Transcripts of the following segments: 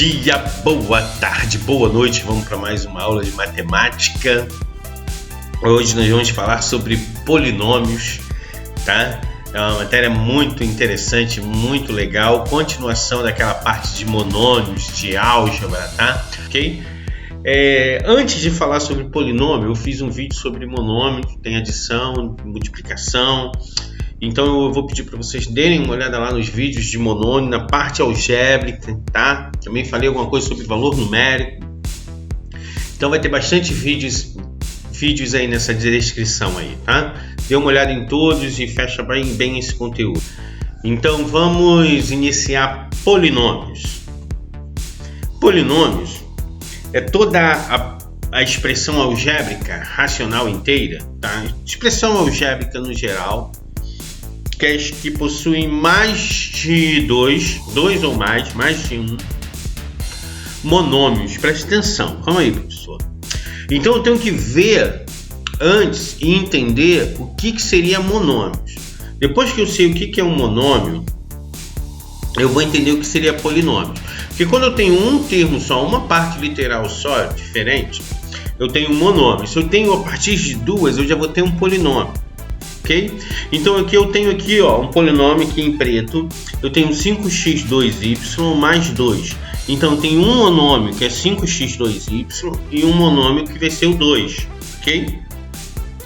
dia, boa tarde, boa noite. Vamos para mais uma aula de matemática. Hoje nós vamos falar sobre polinômios, tá? É uma matéria muito interessante, muito legal. Continuação daquela parte de monômios, de álgebra, tá? Ok? Antes de falar sobre polinômio, eu fiz um vídeo sobre monômio, tem adição, multiplicação. Então eu vou pedir para vocês darem uma olhada lá nos vídeos de monômio, na parte algébrica, tá? Também falei alguma coisa sobre valor numérico. Então vai ter bastante vídeos aí nessa descrição aí, tá? Dê uma olhada em todos e fecha bem esse conteúdo. Então vamos iniciar polinômios. Polinômios é toda a expressão algébrica racional inteira, tá? Expressão algébrica no geral, que possuem mais de dois ou mais de um monômios. Preste atenção, calma aí, professor. Então eu tenho que ver antes e entender o que seria monômios. Depois que eu sei o que é um monômio, eu vou entender o que seria polinômio. Porque quando eu tenho um termo só, uma parte literal só, diferente, eu tenho um monômio. Se eu tenho a partir de duas, eu já vou ter um polinômio. Okay? Então aqui eu tenho um polinômio aqui em preto. Eu tenho 5x2y mais 2. Então eu tenho um monômio que é 5x2y e um monômio que vai ser o 2. Ok?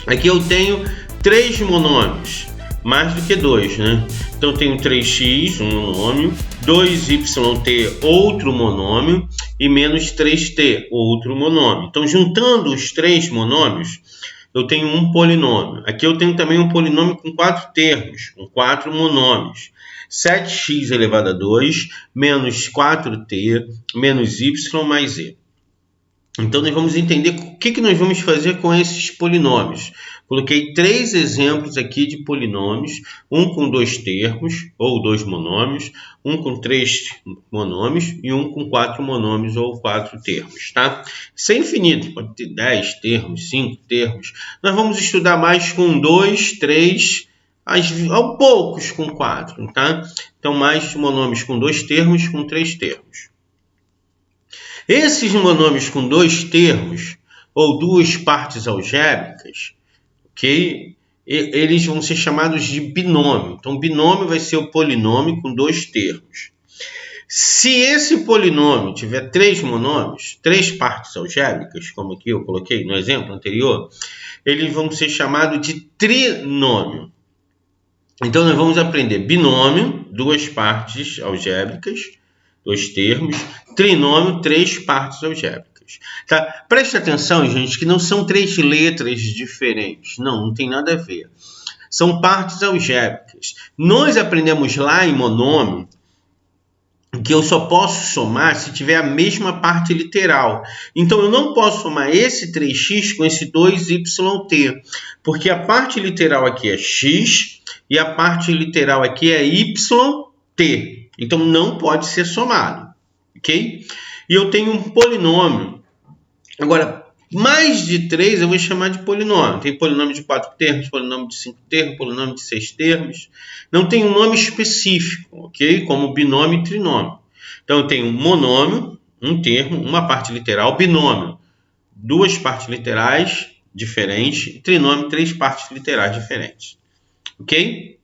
Aqui eu tenho 3 monômios, mais do que 2, né? Então eu tenho 3x, um monômio, 2yt, outro monômio, e menos 3t, outro monômio. Então juntando os 3 monômios, eu tenho um polinômio. Aqui eu tenho também um polinômio com 4 termos, com 4 monômios. 7x elevado a 2, menos 4t, menos y mais e. Então nós vamos entender o que nós vamos fazer com esses polinômios. Coloquei 3 exemplos aqui de polinômios, um com 2 termos, ou 2 monômios, um com 3 monômios e um com 4 monômios ou 4 termos, tá? Isso é infinito, pode ter 10 termos, 5 termos. Nós vamos estudar mais com 2, 3, ao poucos com 4, tá? Então mais monômios com 2 termos, com 3 termos. Esses monômios com 2 termos, ou 2 partes algébricas, ok? Eles vão ser chamados de binômio. Então, binômio vai ser o polinômio com 2 termos. Se esse polinômio tiver 3 monômios, 3 partes algébricas, como aqui eu coloquei no exemplo anterior, eles vão ser chamados de trinômio. Então, nós vamos aprender binômio, 2 partes algébricas, 2 termos, trinômio, 3 partes algébricas. Tá? Preste atenção, gente, que não são 3 letras diferentes. Não tem nada a ver. São partes algébricas. Nós aprendemos lá em monômio que eu só posso somar se tiver a mesma parte literal. Então, eu não posso somar esse 3x com esse 2yt, porque a parte literal aqui é x e a parte literal aqui é yt. Então, não pode ser somado, ok? E eu tenho um polinômio. Agora, mais de 3 eu vou chamar de polinômio. Tem polinômio de 4 termos, polinômio de 5 termos, polinômio de 6 termos. Não tem um nome específico, ok? Como binômio e trinômio. Então, eu tenho um monômio, um termo, uma parte literal, binômio, 2 partes literais diferentes, e trinômio, 3 partes literais diferentes, ok?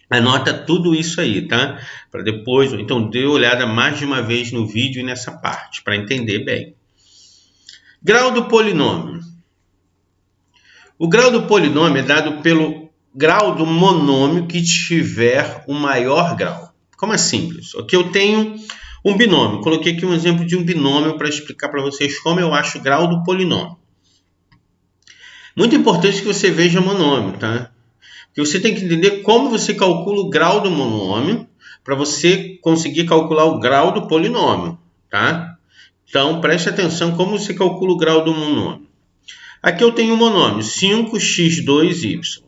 Anota tudo isso aí, tá? Para depois, então dê uma olhada mais de uma vez no vídeo e nessa parte, para entender bem. Grau do polinômio. O grau do polinômio é dado pelo grau do monômio que tiver o maior grau. Como é simples? Aqui eu tenho um binômio. Coloquei aqui um exemplo de um binômio para explicar para vocês como eu acho o grau do polinômio. Muito importante que você veja monômio, tá? Porque você tem que entender como você calcula o grau do monômio para você conseguir calcular o grau do polinômio, tá? Então, preste atenção como você calcula o grau do monômio. Aqui eu tenho um monômio, 5x2y.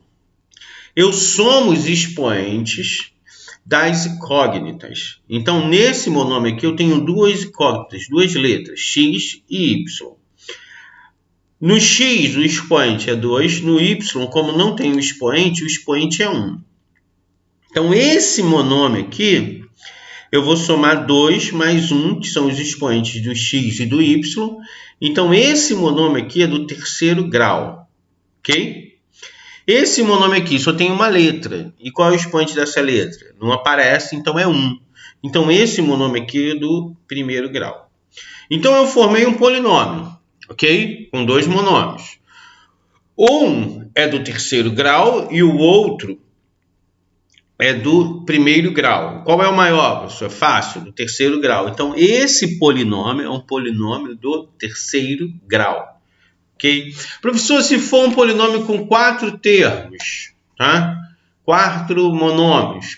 Eu somo os expoentes das incógnitas. Então, nesse monômio aqui eu tenho 2 incógnitas, 2 letras, x e y. No x, o expoente é 2. No y, como não tem o expoente é 1. Então, esse monômio aqui eu vou somar 2 mais 1, que são os expoentes do x e do y. Então, esse monômio aqui é do terceiro grau, ok? Esse monômio aqui só tem uma letra. E qual é o expoente dessa letra? Não aparece, então é 1. Então, esse monômio aqui é do primeiro grau. Então, eu formei um polinômio, ok? Com 2 monômios. Um é do terceiro grau e o outro é do primeiro grau. Qual é o maior, professor? Fácil, do terceiro grau. Então, esse polinômio é um polinômio do terceiro grau. Ok? Professor, se for um polinômio com 4 termos, tá? 4 monômios,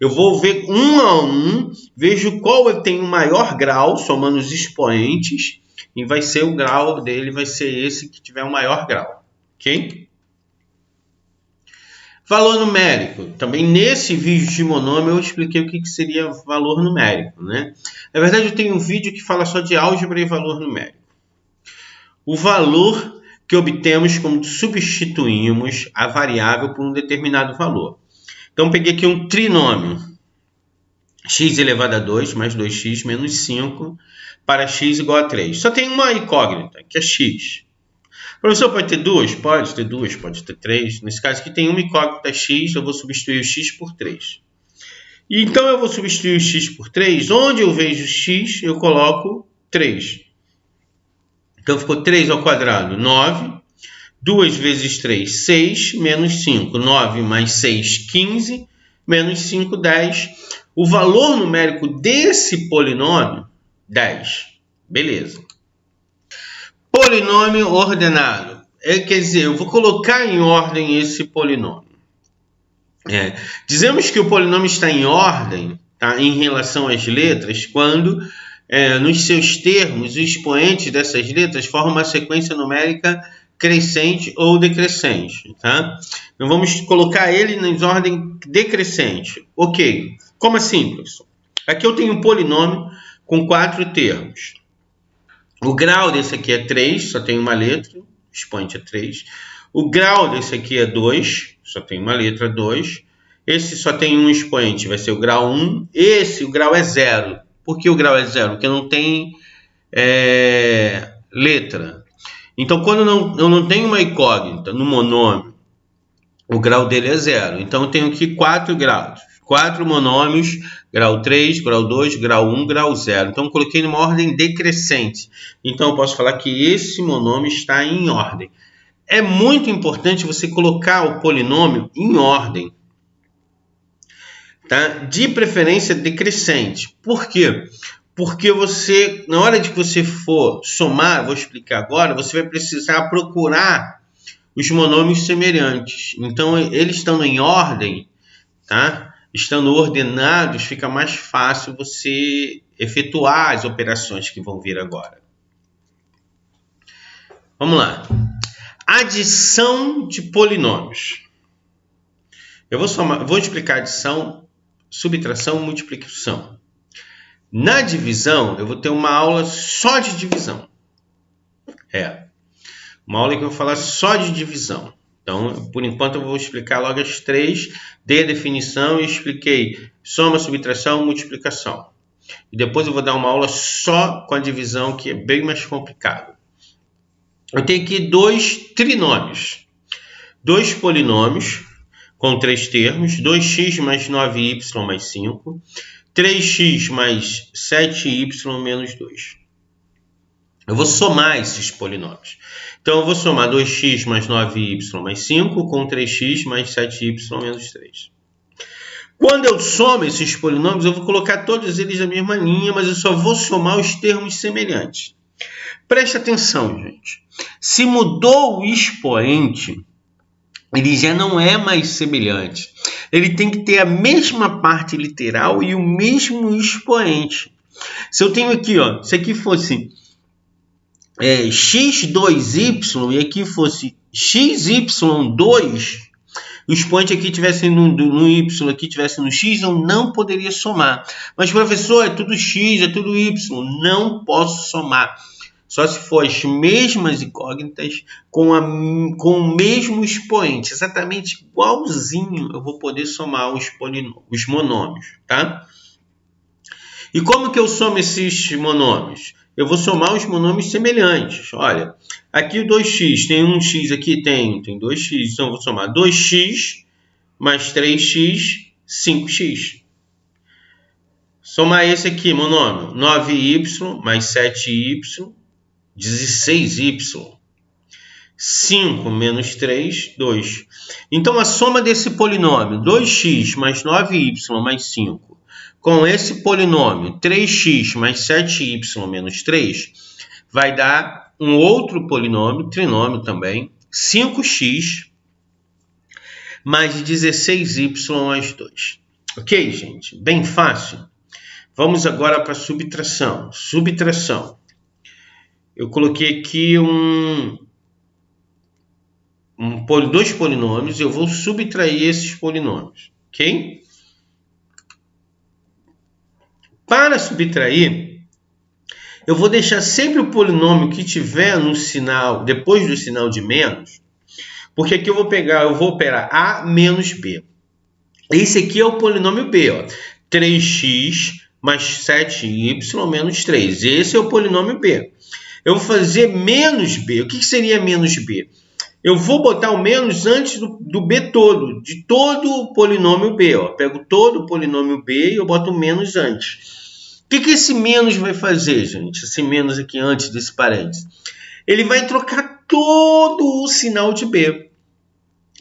eu vou ver um a um, vejo qual tem o maior grau, somando os expoentes, e vai ser o grau dele, vai ser esse que tiver o maior grau. Ok? Valor numérico. Também nesse vídeo de monômio eu expliquei o que seria valor numérico, né? Na verdade, eu tenho um vídeo que fala só de álgebra e valor numérico. O valor que obtemos quando substituímos a variável por um determinado valor. Então, peguei aqui um trinômio. X elevado a 2 mais 2x menos 5 para x igual a 3. Só tem uma incógnita, que é x. O professor pode ter duas? Pode ter duas, pode ter três. Nesse caso aqui tem uma incógnita x, eu vou substituir o x por 3. E então eu vou substituir o x por 3. Onde eu vejo x, eu coloco 3. Então ficou 3 ao quadrado, 9. 2 vezes 3, 6, menos 5. 9 mais 6, 15. Menos 5, 10. O valor numérico desse polinômio, 10. Beleza. Polinômio ordenado. Quer dizer, eu vou colocar em ordem esse polinômio. Dizemos que o polinômio está em ordem, tá, em relação às letras, quando nos seus termos, os expoentes dessas letras formam uma sequência numérica crescente ou decrescente. Tá? Então vamos colocar ele em ordem decrescente. Ok. Como assim, professor? Aqui eu tenho um polinômio com 4 termos. O grau desse aqui é 3, só tem uma letra, o expoente é 3. O grau desse aqui é 2, só tem uma letra, 2. Esse só tem um expoente, vai ser o grau 1. O grau é 0. Por que o grau é 0? Porque não tem letra. Então, quando eu não tenho uma incógnita no monômio, o grau dele é 0. Então, eu tenho aqui 4 graus. 4 monômios, grau 3, grau 2, grau 1, grau 0. Então, eu coloquei numa ordem decrescente. Então, eu posso falar que esse monômio está em ordem. É muito importante você colocar o polinômio em ordem. Tá? De preferência decrescente. Por quê? Porque você, na hora de que você for somar, vou explicar agora, você vai precisar procurar os monômios semelhantes. Então, eles estando em ordem, tá? Estando ordenados, fica mais fácil você efetuar as operações que vão vir agora. Vamos lá. Adição de polinômios. Eu vou explicar adição, subtração, multiplicação. Na divisão, eu vou ter uma aula só de divisão. Uma aula que eu vou falar só de divisão. Então, por enquanto, eu vou explicar logo as 3. Dei a definição e expliquei soma, subtração, multiplicação. E depois eu vou dar uma aula só com a divisão, que é bem mais complicado. Eu tenho aqui 2 trinômios. 2 polinômios com 3 termos. 2x mais 9y mais 5. 3x mais 7y menos 2. Eu vou somar esses polinômios. Então, eu vou somar 2x mais 9y mais 5 com 3x mais 7y menos 3. Quando eu somo esses polinômios, eu vou colocar todos eles na mesma linha, mas eu só vou somar os termos semelhantes. Preste atenção, gente. Se mudou o expoente, ele já não é mais semelhante. Ele tem que ter a mesma parte literal e o mesmo expoente. Se eu tenho aqui, se aqui fosse x2y e aqui fosse xy2, o expoente aqui tivesse no y, aqui tivesse no x, eu não poderia somar. Mas, professor, é tudo x, é tudo y. Não posso somar. Só se for as mesmas incógnitas com o mesmo expoente. Exatamente igualzinho eu vou poder somar os monômios, tá? E como que eu somo esses monômios? Eu vou somar os monômios semelhantes. Olha, aqui o 2x, tem um x aqui? Tem 2x. Então eu vou somar 2x mais 3x, 5x. Somar esse aqui, monômio, 9y mais 7y, 16y. 5 menos 3, 2. Então, a soma desse polinômio, 2x mais 9y mais 5, com esse polinômio, 3x mais 7y menos 3, vai dar um outro polinômio, trinômio também, 5x mais 16y mais 2. Ok, gente? Bem fácil. Vamos agora para a subtração. Subtração. Eu coloquei aqui dois polinômios, eu vou subtrair esses polinômios, ok? Para subtrair, eu vou deixar sempre o polinômio que tiver no sinal, depois do sinal de menos, porque aqui eu vou operar A menos B. Esse aqui é o polinômio B, ó, 3x mais 7y menos 3. Esse é o polinômio B. Eu vou fazer menos B. O que seria menos B? Eu vou botar o menos antes do B todo, de todo o polinômio B. Ó. Pego todo o polinômio B e eu boto o menos antes. O que esse menos vai fazer, gente? Esse menos aqui antes desse parênteses. Ele vai trocar todo o sinal de B.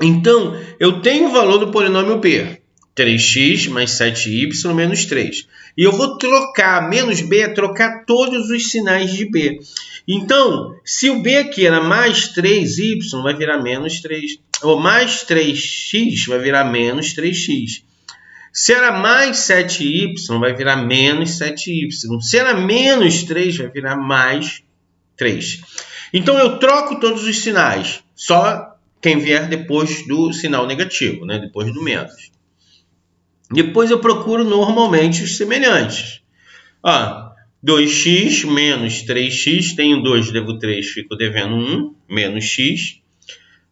Então, eu tenho o valor do polinômio B. 3x mais 7y menos 3. E eu vou trocar, menos B é trocar todos os sinais de B. Então, se o B aqui era mais 3y, vai virar menos 3. Ou mais 3x, vai virar menos 3x. Se era mais 7y, vai virar menos 7y. Se era menos 3, vai virar mais 3. Então, eu troco todos os sinais. Só quem vier depois do sinal negativo, né? Depois do menos. Depois eu procuro normalmente os semelhantes. 2x menos 3x, tenho 2, devo 3, fico devendo 1, menos x.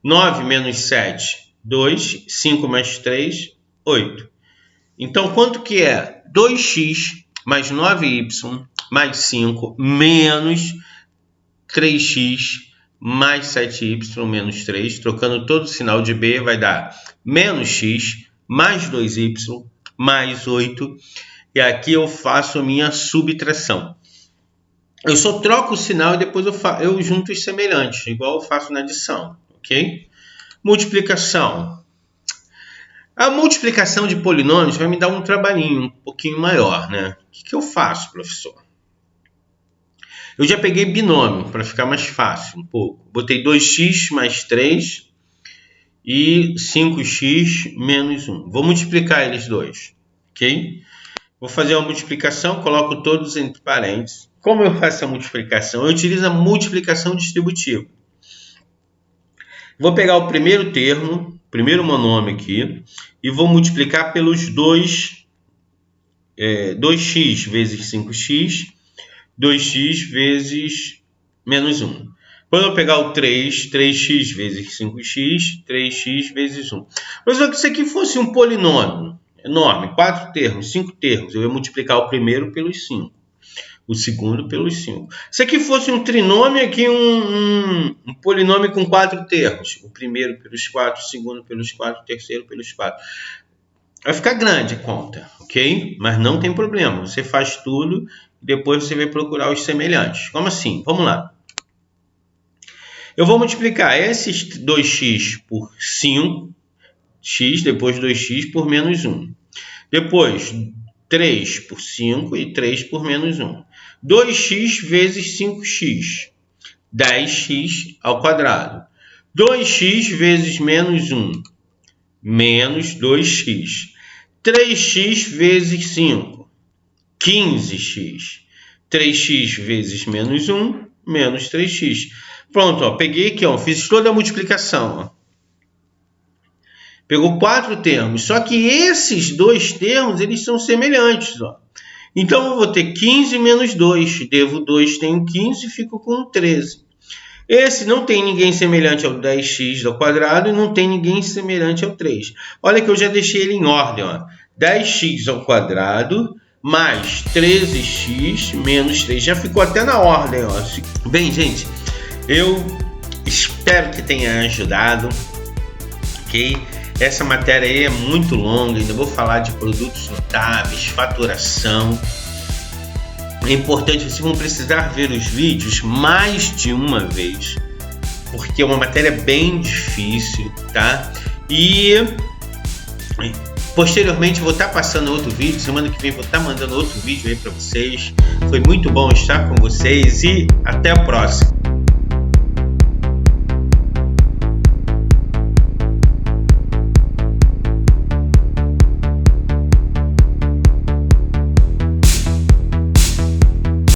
9 menos 7, 2. 5 mais 3, 8. Então, quanto que é? 2x mais 9y mais 5 menos 3x mais 7y menos 3. Trocando todo o sinal de B, vai dar menos x mais 2y mais 8. E aqui eu faço a minha subtração. Eu só troco o sinal e depois eu junto os semelhantes, igual eu faço na adição, ok? Multiplicação. A multiplicação de polinômios vai me dar um trabalhinho um pouquinho maior, né? O que eu faço, professor? Eu já peguei binômio para ficar mais fácil um pouco. Botei 2x mais 3 e 5x menos 1. Vou multiplicar eles dois, ok? Vou fazer uma multiplicação, coloco todos entre parênteses. Como eu faço a multiplicação? Eu utilizo a multiplicação distributiva. Vou pegar o primeiro termo, primeiro monômio aqui, e vou multiplicar pelos 2x vezes 5x, 2x vezes menos 1. Quando eu pegar o 3x vezes 5x, 3x vezes 1. Mas se isso aqui fosse um polinômio enorme, 4 termos, 5 termos, eu ia multiplicar o primeiro pelos 5, o segundo pelos 5. Se aqui fosse um trinômio, aqui um polinômio com 4 termos, o primeiro pelos 4, o segundo pelos 4, o terceiro pelos 4. Vai ficar grande a conta, ok? Mas não tem problema, você faz tudo e depois você vai procurar os semelhantes. Como assim? Vamos lá. Eu vou multiplicar esses 2x por 5x, depois 2x por menos 1. Depois 3 por 5 e 3 por menos 1. 2x vezes 5x, 10x ao quadrado. 2x vezes menos 1, menos 2x. 3x vezes 5, 15x. 3x vezes menos 1, menos 3x. Pronto, ó, peguei aqui, ó, fiz toda a multiplicação. Ó. Pegou 4 termos, só que esses dois termos eles são semelhantes. Ó. Então, eu vou ter 15 menos 2. Devo 2, tenho 15, fico com 13. Esse não tem ninguém semelhante ao 10x ao quadrado e não tem ninguém semelhante ao 3. Olha que eu já deixei ele em ordem. Ó. 10x ao quadrado mais 13x menos 3. Já ficou até na ordem, ó. Bem, gente, eu espero que tenha ajudado, ok? Essa matéria aí é muito longa, ainda vou falar de produtos notáveis, faturação. É importante, vocês vão precisar ver os vídeos mais de uma vez, porque é uma matéria bem difícil, tá? E posteriormente vou estar passando outro vídeo, semana que vem vou estar mandando outro vídeo aí para vocês. Foi muito bom estar com vocês e até a próxima.